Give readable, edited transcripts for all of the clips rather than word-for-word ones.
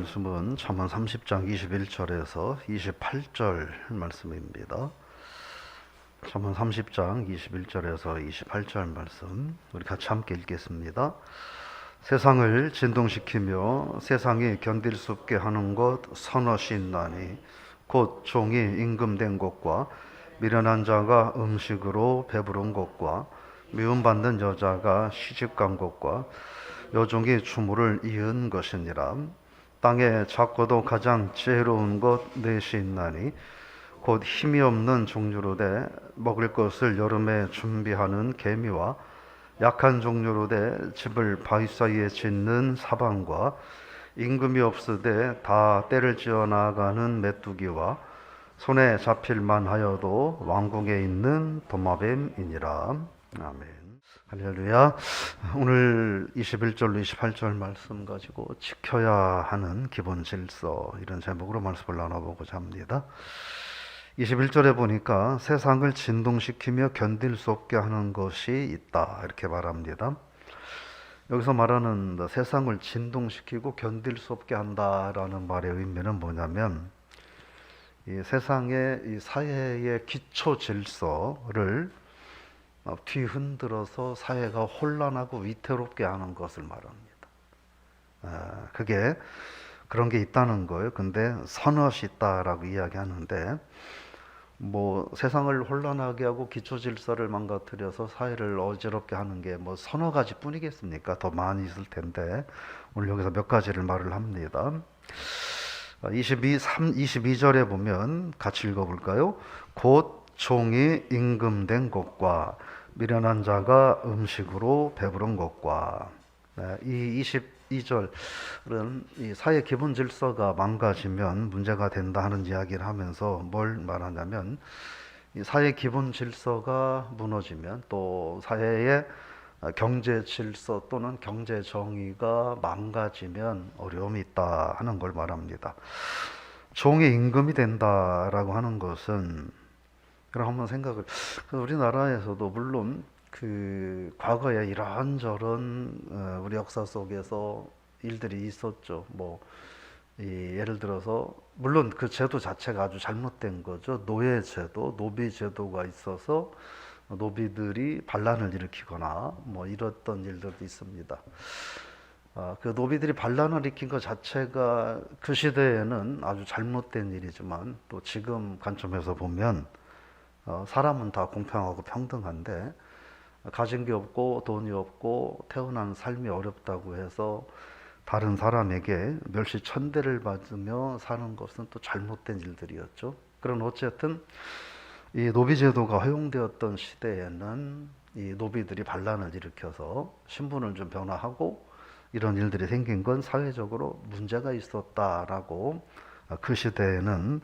말씀은 잠언 30장 21절에서 28절 말씀입니다. 잠언 30장 21절에서 28절 말씀 우리 같이 함께 읽겠습니다. 세상을 진동시키며 세상이 견딜 수 없게 하는 것 서너시 있나니 곧 종이 임금된 것과 미련한 자가 음식으로 배부른 것과 미움받는 여자가 시집간 것과 여종이 주물을 이은 것이니라. 땅에 작고도 가장 지혜로운 것 넷이 있나니 곧 힘이 없는 종류로 돼 먹을 것을 여름에 준비하는 개미와 약한 종류로 돼 집을 바위 사이에 짓는 사방과 임금이 없으되 다 때를 지어 나가는 메뚜기와 손에 잡힐만 하여도 왕궁에 있는 도마뱀이니라. 아멘. 할렐루야. 오늘 21절로 28절 말씀 가지고 지켜야 하는 기본 질서, 이런 제목으로 말씀을 나눠보고자 합니다. 21절에 보니까 세상을 진동시키며 견딜 수 없게 하는 것이 있다, 이렇게 말합니다. 여기서 말하는 세상을 진동시키고 견딜 수 없게 한다라는 말의 의미는 뭐냐면, 이 세상의 이 사회의 기초 질서를 뒤흔들어서 사회가 혼란하고 위태롭게 하는 것을 말합니다. 그게 그런 게 있다는 거예요. 근데 서너시 있다라고 이야기하는데, 뭐 세상을 혼란하게 하고 기초 질서를 망가뜨려서 사회를 어지럽게 하는 게 뭐 서너 가지 뿐이겠습니까? 더 많이 있을 텐데 오늘 여기서 몇 가지를 말을 합니다. 22절에 보면 같이 읽어볼까요? 곧 종이 임금된 것과 미련한 자가 음식으로 배부른 것과. 이 22절은 이 사회 기본 질서가 망가지면 문제가 된다 하는 이야기를 하면서 뭘 말하냐면, 이 사회 기본 질서가 무너지면 또 사회의 경제 질서 또는 경제 정의가 망가지면 어려움이 있다 하는 걸 말합니다. 종이 임금이 된다라고 하는 것은, 그럼 한번 생각을, 우리나라에서도 물론 그 과거에 이런저런 우리 역사 속에서 일들이 있었죠. 뭐 예를 들어서 물론 그 제도 자체가 아주 잘못된 거죠. 노예제도, 노비제도가 있어서 노비들이 반란을 일으키거나 뭐 이랬던 일들도 있습니다. 그 노비들이 반란을 일으킨 것 자체가 그 시대에는 아주 잘못된 일이지만, 또 지금 관점에서 보면 사람은 다 공평하고 평등한데 가진 게 없고 돈이 없고 태어난 삶이 어렵다고 해서 다른 사람에게 멸시천대를 받으며 사는 것은 또 잘못된 일들이었죠. 그런 어쨌든 이 노비제도가 허용되었던 시대에는 이 노비들이 반란을 일으켜서 신분을 좀 변화하고 이런 일들이 생긴 건 사회적으로 문제가 있었다라고 그 시대에는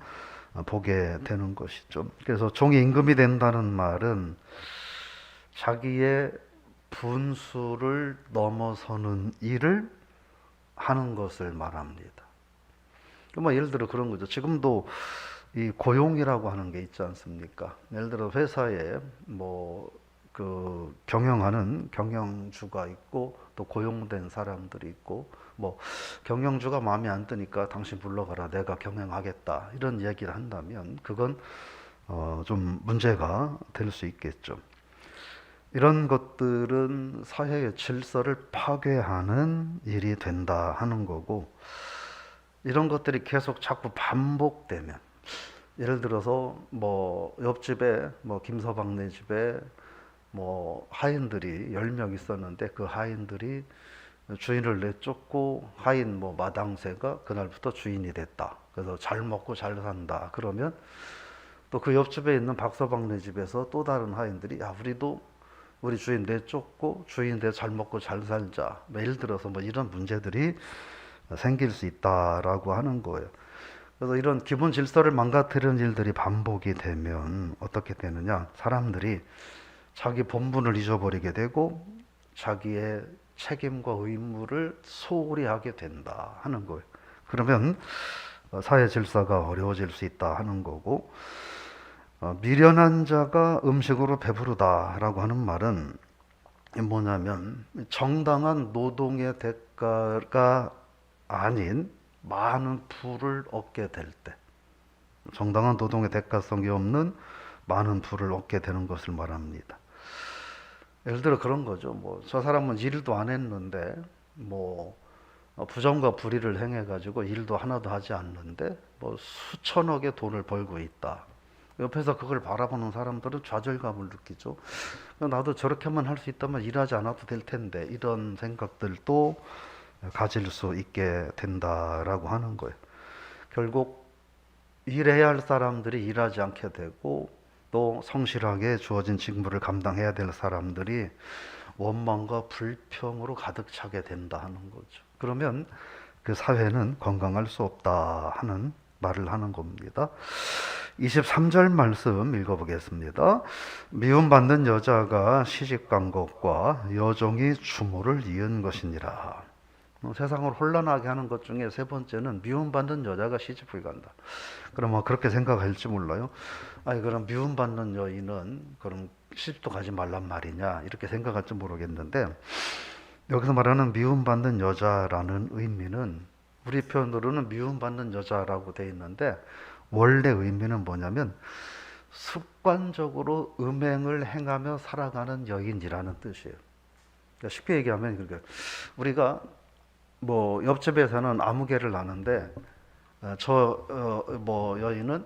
보게 되는 것이죠. 그래서 종이 임금이 된다는 말은 자기의 분수를 넘어서는 일을 하는 것을 말합니다. 뭐 예를 들어 그런 거죠. 지금도 이 고용이라고 하는 게 있지 않습니까? 예를 들어 회사에 뭐 그 경영하는 경영주가 있고 또 고용된 사람들이 있고, 뭐 경영주가 마음에 안 드니까 당신 불러가라, 내가 경영하겠다, 이런 얘기를 한다면 그건 좀 문제가 될 수 있겠죠. 이런 것들은 사회의 질서를 파괴하는 일이 된다 하는 거고, 이런 것들이 계속 자꾸 반복되면, 예를 들어서 뭐 옆집에 뭐 김서방네 집에 뭐 하인들이 10명 있었는데 그 하인들이 주인을 내쫓고 하인 뭐 마당새가 그날부터 주인이 됐다. 그래서 잘 먹고 잘 산다. 그러면 또 그 옆집에 있는 박서방네 집에서 또 다른 하인들이, 야, 우리도 우리 주인 내쫓고 주인 돼 잘 먹고 잘 살자. 예를 들어서 뭐 이런 문제들이 생길 수 있다라고 하는 거예요. 그래서 이런 기본 질서를 망가뜨리는 일들이 반복이 되면 어떻게 되느냐? 사람들이 자기 본분을 잊어버리게 되고 자기의 책임과 의무를 소홀히 하게 된다 하는 거예요. 그러면 사회 질서가 어려워질 수 있다 하는 거고, 미련한 자가 음식으로 배부르다라고 하는 말은 뭐냐면 정당한 노동의 대가가 아닌 많은 부를 얻게 될 때, 정당한 노동의 대가성이 없는 많은 부를 얻게 되는 것을 말합니다. 예를 들어 그런 거죠. 뭐 저 사람은 일도 안 했는데 뭐 부정과 불의를 행해 가지고 일도 하나도 하지 않는데 뭐 수천억의 돈을 벌고 있다. 옆에서 그걸 바라보는 사람들은 좌절감을 느끼죠. 나도 저렇게만 할 수 있다면 일하지 않아도 될 텐데, 이런 생각들도 가질 수 있게 된다라고 하는 거예요. 결국 일해야 할 사람들이 일하지 않게 되고, 또 성실하게 주어진 직무를 감당해야 될 사람들이 원망과 불평으로 가득 차게 된다 하는 거죠. 그러면 그 사회는 건강할 수 없다 하는 말을 하는 겁니다. 23절 말씀 읽어보겠습니다. 미움받는 여자가 시집간 것과 여종이 주모를 이은 것이니라. 세상을 혼란하게 하는 것 중에 세 번째는 미움받는 여자가 시집을 간다. 그럼 그렇게 생각할지 몰라요. 아니, 그럼 미움받는 여인은 그럼 시집도 가지 말란 말이냐, 이렇게 생각할지 모르겠는데, 여기서 말하는 미움받는 여자라는 의미는 우리 표현으로는 미움받는 여자라고 되어 있는데, 원래 의미는 뭐냐면 습관적으로 음행을 행하며 살아가는 여인이라는 뜻이에요. 그러니까 쉽게 얘기하면, 그러니까 우리가 뭐 옆집에서는 아무개를 나는데 뭐 여인은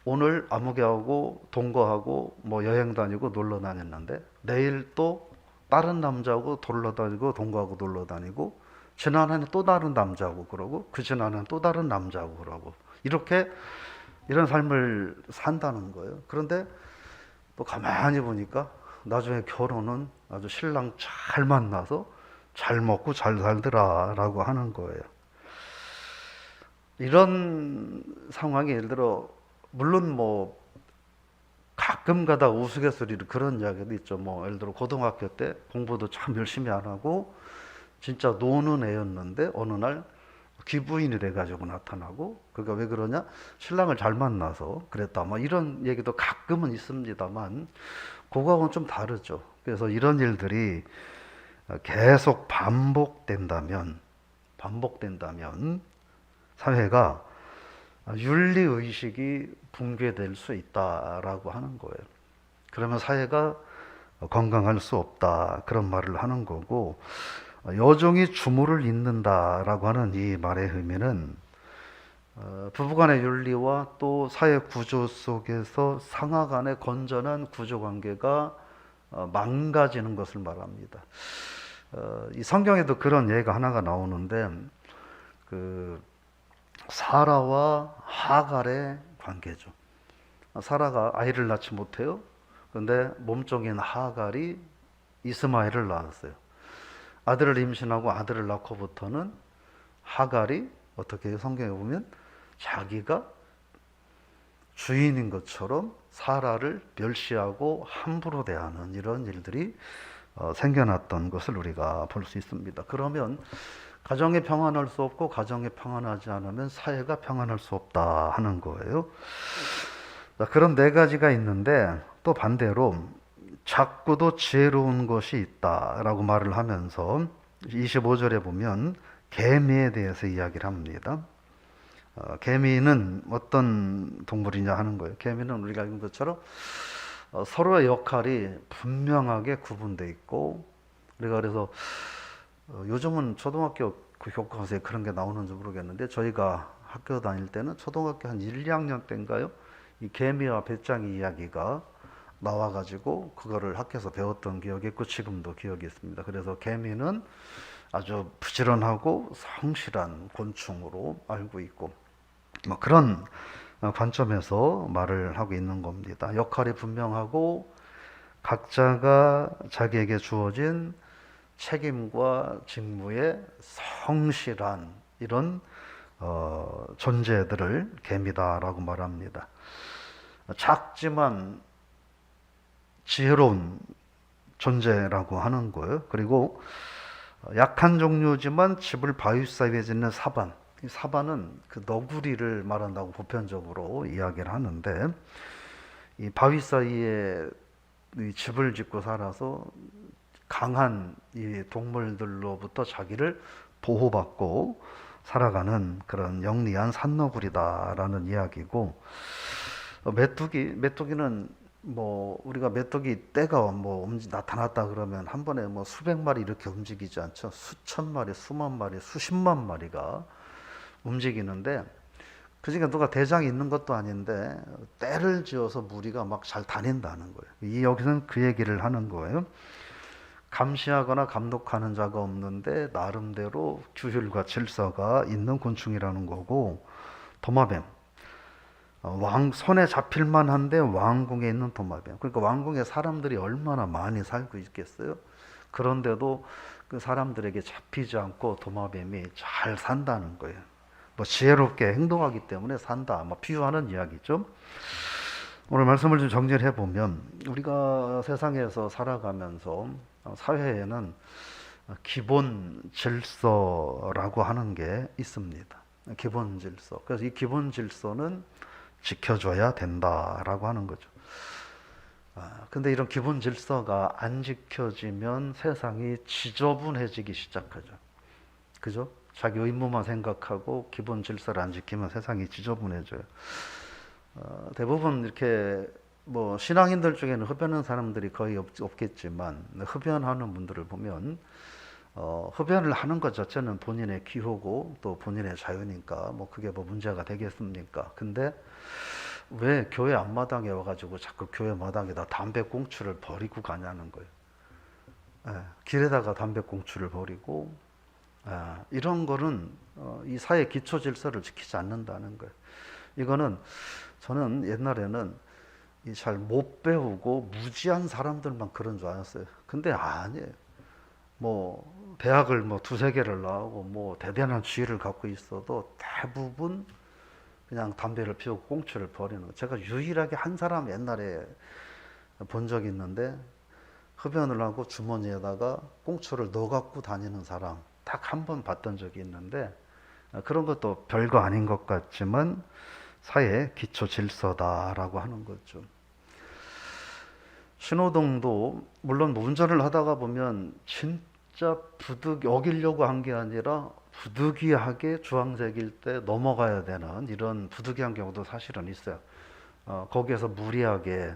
오늘 아무개하고 동거하고 뭐 여행 다니고 놀러 다녔는데, 내일 또 다른 남자하고 놀러 다니고 동거하고 놀러 다니고, 지난해는 또 다른 남자하고 그러고, 그 지난해는 또 다른 남자하고 그러고, 이렇게 이런 삶을 산다는 거예요. 그런데 또 가만히 보니까 나중에 결혼은 아주 신랑 잘 만나서 잘 먹고 잘 살더라라고 하는 거예요. 이런 상황이 예를 들어, 물론 뭐 가끔 가다 우스갯소리로 그런 이야기도 있죠. 뭐 예를 들어 고등학교 때 공부도 참 열심히 안 하고 진짜 노는 애였는데 어느 날 귀부인이 돼가지고 나타나고, 그러니까 왜 그러냐? 신랑을 잘 만나서 그랬다. 뭐 이런 얘기도 가끔은 있습니다만, 그거하고는 좀 다르죠. 그래서 이런 일들이 계속 반복된다면 사회가 윤리의식이 붕괴될 수 있다라고 하는 거예요. 그러면 사회가 건강할 수 없다, 그런 말을 하는 거고, 여종이 주모를 잇는다라고 하는 이 말의 의미는 부부간의 윤리와 또 사회 구조 속에서 상하 간의 건전한 구조관계가 망가지는 것을 말합니다. 이 성경에도 그런 예가 하나가 나오는데, 그 사라와 하갈의 관계죠. 사라가 아이를 낳지 못해요. 그런데 몸종인 하갈이 이스마엘을 낳았어요. 아들을 임신하고 아들을 낳고부터는 하갈이 어떻게 해요? 성경에 보면 자기가 주인인 것처럼 사라를 멸시하고 함부로 대하는 이런 일들이 생겨났던 것을 우리가 볼 수 있습니다. 그러면 가정이 평안할 수 없고, 가정이 평안하지 않으면 사회가 평안할 수 없다 하는 거예요. 그런 네 가지가 있는데, 또 반대로 작고도 지혜로운 것이 있다라고 말을 하면서 25절에 보면 개미에 대해서 이야기를 합니다. 개미는 어떤 동물이냐 하는 거예요. 개미는 우리가 알는 것처럼 서로의 역할이 분명하게 구분되어 있고, 우리가 그래서 요즘은 초등학교 그 교과서에 그런 게 나오는지 모르겠는데, 저희가 학교 다닐 때는 초등학교 한 1, 2학년 때인가요? 이 개미와 배짱이 이야기가 나와가지고 그거를 학교에서 배웠던 기억이 있고, 지금도 기억이 있습니다. 그래서 개미는 아주 부지런하고 성실한 곤충으로 알고 있고, 뭐 그런 관점에서 말을 하고 있는 겁니다. 역할이 분명하고 각자가 자기에게 주어진 책임과 직무에 성실한 이런 존재들을 개미다라고 말합니다. 작지만 지혜로운 존재라고 하는 거예요. 그리고 약한 종류지만 집을 바위 사이에 짓는 사반. 이 사반은 그 너구리를 말한다고 보편적으로 이야기를 하는데, 이 바위 사이에 이 집을 짓고 살아서 강한 이 동물들로부터 자기를 보호받고 살아가는 그런 영리한 산너구리다라는 이야기고, 메뚜기는 뭐 우리가 메뚜기 떼가 뭐 나타났다 그러면 한 번에 뭐 수백 마리 이렇게 움직이지 않죠. 수천 마리, 수만 마리, 수십만 마리가 움직이는데, 그중에 누가 대장이 있는 것도 아닌데 떼를 지어서 무리가 막 잘 다닌다는 거예요. 이 여기서는 그 얘기를 하는 거예요. 감시하거나 감독하는 자가 없는데 나름대로 규율과 질서가 있는 곤충이라는 거고, 도마뱀, 손에 잡힐만 한데 왕궁에 있는 도마뱀. 그러니까 왕궁에 사람들이 얼마나 많이 살고 있겠어요. 그런데도 그 사람들에게 잡히지 않고 도마뱀이 잘 산다는 거예요. 뭐 지혜롭게 행동하기 때문에 산다, 뭐 비유하는 이야기죠. 오늘 말씀을 좀 정리를 해보면, 우리가 세상에서 살아가면서 사회에는 기본 질서라고 하는 게 있습니다. 기본 질서. 그래서 이 기본 질서는 지켜줘야 된다라고 하는 거죠. 근데 이런 기본 질서가 안 지켜지면 세상이 지저분해지기 시작하죠. 그죠? 자기 의무만 생각하고 기본 질서를 안 지키면 세상이 지저분해져요. 대부분 이렇게 뭐 신앙인들 중에는 흡연하는 사람들이 거의 없겠지만, 흡연하는 분들을 보면 흡연을 하는 것 자체는 본인의 기호고 또 본인의 자유니까 뭐 그게 뭐 문제가 되겠습니까? 근데 왜 교회 앞마당에 와가지고 자꾸 교회 마당에다 담배꽁초를 버리고 가냐는 거예요. 길에다가 담배꽁초를 버리고, 이런 거는 이 사회 기초 질서를 지키지 않는다는 거예요. 이거는 저는 옛날에는 잘 못 배우고 무지한 사람들만 그런 줄 알았어요. 근데 아니에요. 뭐 대학을 뭐 두세 개를 나오고 뭐 대단한 지위를 갖고 있어도 대부분 그냥 담배를 피우고 꽁초를 버리는 거예요. 제가 유일하게 한 사람 옛날에 본 적이 있는데, 흡연을 하고 주머니에다가 꽁초를 넣어 갖고 다니는 사람 딱 한 번 봤던 적이 있는데, 그런 것도 별거 아닌 것 같지만 사회의 기초 질서다라고 하는 거죠. 신호등도 물론 뭐 운전을 하다가 보면 진짜 어기려고 한 게 아니라 부득이하게 주황색일 때 넘어가야 되는 이런 부득이한 경우도 사실은 있어요. 거기에서 무리하게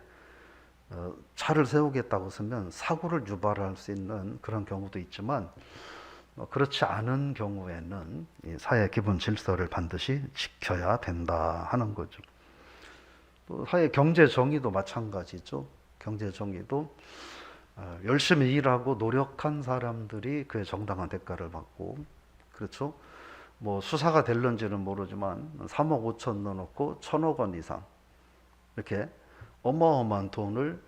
차를 세우겠다고 쓰면 사고를 유발할 수 있는 그런 경우도 있지만, 그렇지 않은 경우에는 이 사회 기본 질서를 반드시 지켜야 된다 하는 거죠. 또 사회 경제 정의도 마찬가지죠. 경제 정의도 열심히 일하고 노력한 사람들이 그의 정당한 대가를 받고, 그렇죠? 뭐 수사가 될런지는 모르지만 3억 5천 넣어놓고 1,000억 원 이상 이렇게 어마어마한 돈을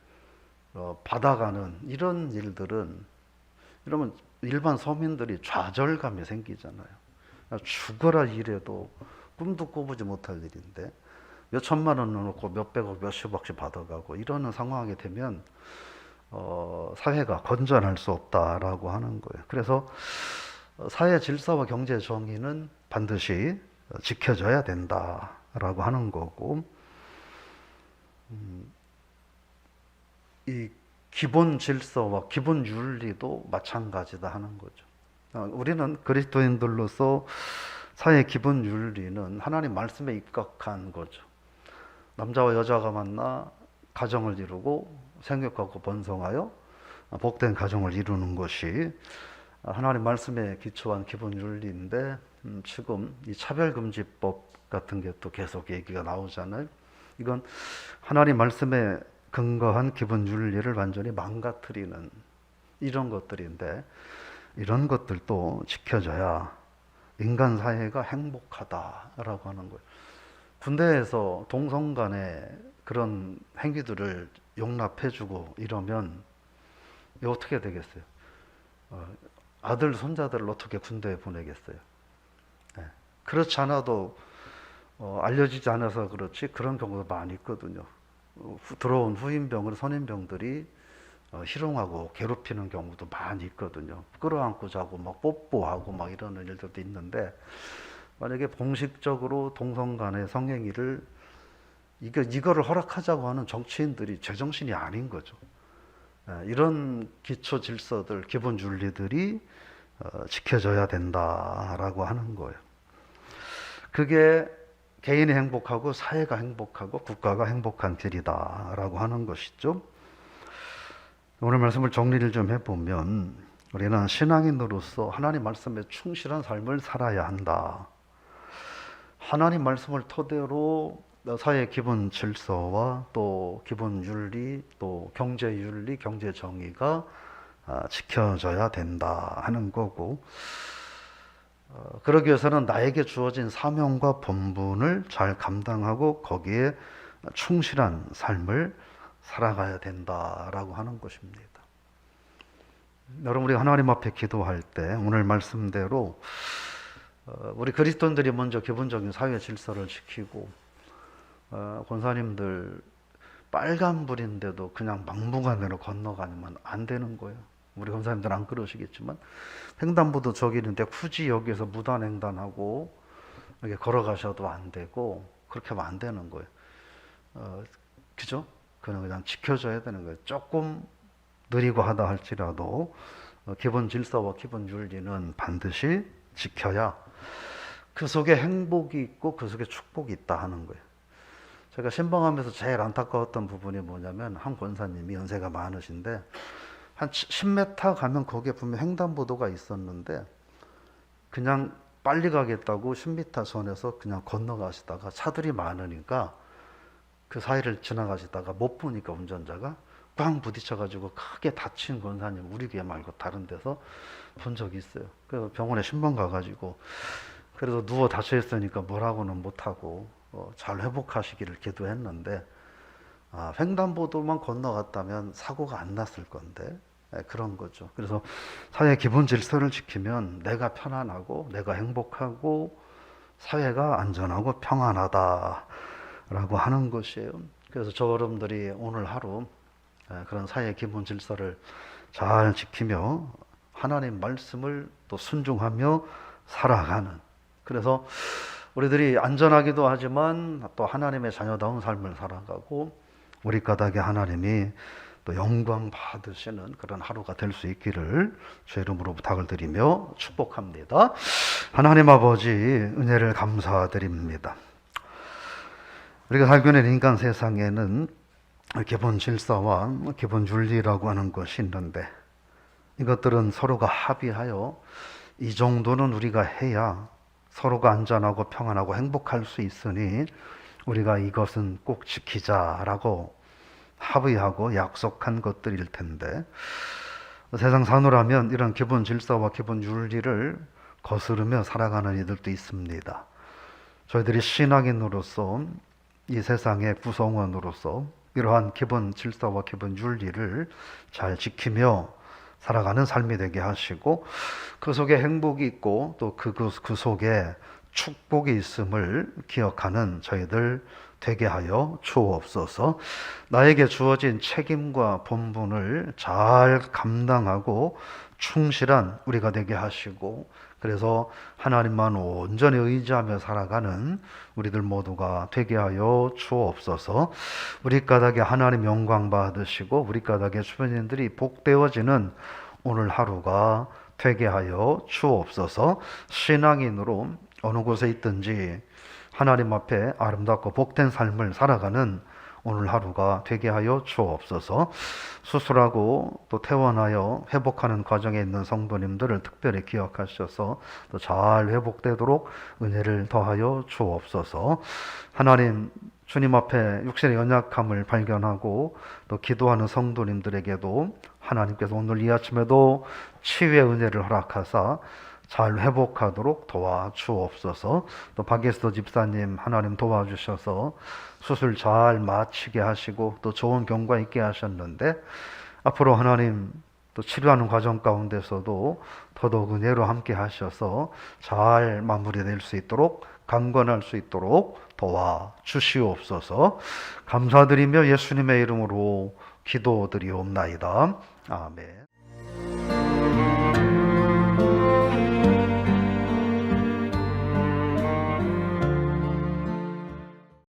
받아가는 이런 일들은, 이러면 일반 서민들이 좌절감이 생기잖아요. 죽어라 일해도 꿈도 꿔보지 못할 일인데 몇 천만 원 넣어놓고 몇백억 몇십억씩 받아가고 이러는 상황이 되면 사회가 건전할 수 없다라고 하는 거예요. 그래서 사회 질서와 경제 정의는 반드시 지켜져야 된다라고 하는 거고, 이 기본 질서와 기본 윤리도 마찬가지다 하는 거죠. 우리는 그리스도인들로서 사회 기본 윤리는 하나님 말씀에 입각한 거죠. 남자와 여자가 만나 가정을 이루고 생육하고 번성하여 복된 가정을 이루는 것이 하나님 말씀에 기초한 기본 윤리인데, 지금 이 차별금지법 같은 게 또 계속 얘기가 나오잖아요. 이건 하나님 말씀에 근거한 기본 윤리를 완전히 망가뜨리는 이런 것들인데, 이런 것들도 지켜져야 인간 사회가 행복하다라고 하는 거예요. 군대에서 동성 간의 그런 행위들을 용납해주고 이러면 이거 어떻게 되겠어요? 아들, 손자들을 어떻게 군대에 보내겠어요? 그렇지 않아도 알려지지 않아서 그렇지 그런 경우도 많이 있거든요. 들어온 후임병을 선임병들이 희롱하고 괴롭히는 경우도 많이 있거든요. 끌어안고 자고 막 뽀뽀하고 막 이러는 일들도 있는데, 만약에 공식적으로 동성 간의 성행위를 이거를 허락하자고 하는 정치인들이 제정신이 아닌 거죠. 이런 기초 질서들, 기본 윤리들이 지켜져야 된다라고 하는 거예요. 그게 개인이 행복하고 사회가 행복하고 국가가 행복한 길이다라고 하는 것이죠. 오늘 말씀을 정리를 좀 해보면 우리는 신앙인으로서 하나님 말씀에 충실한 삶을 살아야 한다. 하나님 말씀을 토대로 사회 기본 질서와 또 기본 윤리, 또 경제 윤리, 경제 정의가 지켜져야 된다 하는 거고, 그러기 위해서는 나에게 주어진 사명과 본분을 잘 감당하고 거기에 충실한 삶을 살아가야 된다라고 하는 것입니다. 여러분, 우리 하나님 앞에 기도할 때 오늘 말씀대로 우리 그리스도인들이 먼저 기본적인 사회 질서를 지키고, 권사님들 빨간불인데도 그냥 막무가내로 건너가면 안 되는 거예요. 우리 권사님들 안 그러시겠지만 횡단보도 저길인데 굳이 여기에서 무단횡단하고 이렇게 걸어가셔도 안 되고 그렇게 하면 안 되는 거예요. 그죠? 그냥 지켜줘야 되는 거예요. 조금 느리고 하다 할지라도 기본 질서와 기본 윤리는 반드시 지켜야 그 속에 행복이 있고 그 속에 축복이 있다 하는 거예요. 제가 신방하면서 제일 안타까웠던 부분이 뭐냐면, 한 권사님이 연세가 많으신데 한 10m 가면 거기에 분명 횡단보도가 있었는데 그냥 빨리 가겠다고 10m 선에서 그냥 건너가시다가 차들이 많으니까 그 사이를 지나가시다가 못 보니까 운전자가 꽝 부딪혀가지고 크게 다친 권사님 우리 교회 말고 다른 데서 본 적이 있어요. 그래서 병원에 신방 가가지고 그래서 누워 다쳐 있으니까 뭐라고는 못하고 잘 회복하시기를 기도했는데, 횡단보도만 건너갔다면 사고가 안 났을 건데 그런 거죠. 그래서 사회 기본 질서를 지키면 내가 편안하고 내가 행복하고 사회가 안전하고 평안하다라고 하는 것이에요. 그래서 저 여러분들이 오늘 하루 그런 사회 기본 질서를 잘 지키며 하나님 말씀을 또 순종하며 살아가는, 그래서 우리들이 안전하기도 하지만 또 하나님의 자녀다운 삶을 살아가고 우리 까닭에 하나님이 또 영광 받으시는 그런 하루가 될 수 있기를 주 이름으로 부탁을 드리며 축복합니다. 하나님 아버지, 은혜를 감사드립니다. 우리가 살고 있는 인간 세상에는 기본 질서와 기본 윤리라고 하는 것이 있는데, 이것들은 서로가 합의하여 이 정도는 우리가 해야 서로가 안전하고 평안하고 행복할 수 있으니 우리가 이것은 꼭 지키자라고 합의하고 약속한 것들일 텐데, 세상 사노라면 이런 기본 질서와 기본 윤리를 거스르며 살아가는 이들도 있습니다. 저희들이 신앙인으로서 이 세상의 구성원으로서 이러한 기본 질서와 기본 윤리를 잘 지키며 살아가는 삶이 되게 하시고, 그 속에 행복이 있고 또 그 속에 축복이 있음을 기억하는 저희들 되게 하여 주옵소서. 나에게 주어진 책임과 본분을 잘 감당하고 충실한 우리가 되게 하시고, 그래서 하나님만 온전히 의지하며 살아가는 우리들 모두가 되게 하여 주옵소서. 우리 까닭에 하나님 영광 받으시고 우리 까닭에 주변인들이 복되어지는 오늘 하루가 되게 하여 주옵소서. 신앙인으로 어느 곳에 있든지 하나님 앞에 아름답고 복된 삶을 살아가는 오늘 하루가 되게 하여 주옵소서. 수술하고 또 퇴원하여 회복하는 과정에 있는 성도님들을 특별히 기억하셔서 또 잘 회복되도록 은혜를 더하여 주옵소서. 하나님, 주님 앞에 육신의 연약함을 발견하고 또 기도하는 성도님들에게도 하나님께서 오늘 이 아침에도 치유의 은혜를 허락하사 잘 회복하도록 도와주옵소서. 또 박예수도 집사님 하나님 도와주셔서 수술 잘 마치게 하시고 또 좋은 경과 있게 하셨는데, 앞으로 하나님 또 치료하는 과정 가운데서도 더더욱 은혜로 함께 하셔서 잘 마무리될 수 있도록, 강건할 수 있도록 도와주시옵소서. 감사드리며 예수님의 이름으로 기도드리옵나이다. 아멘.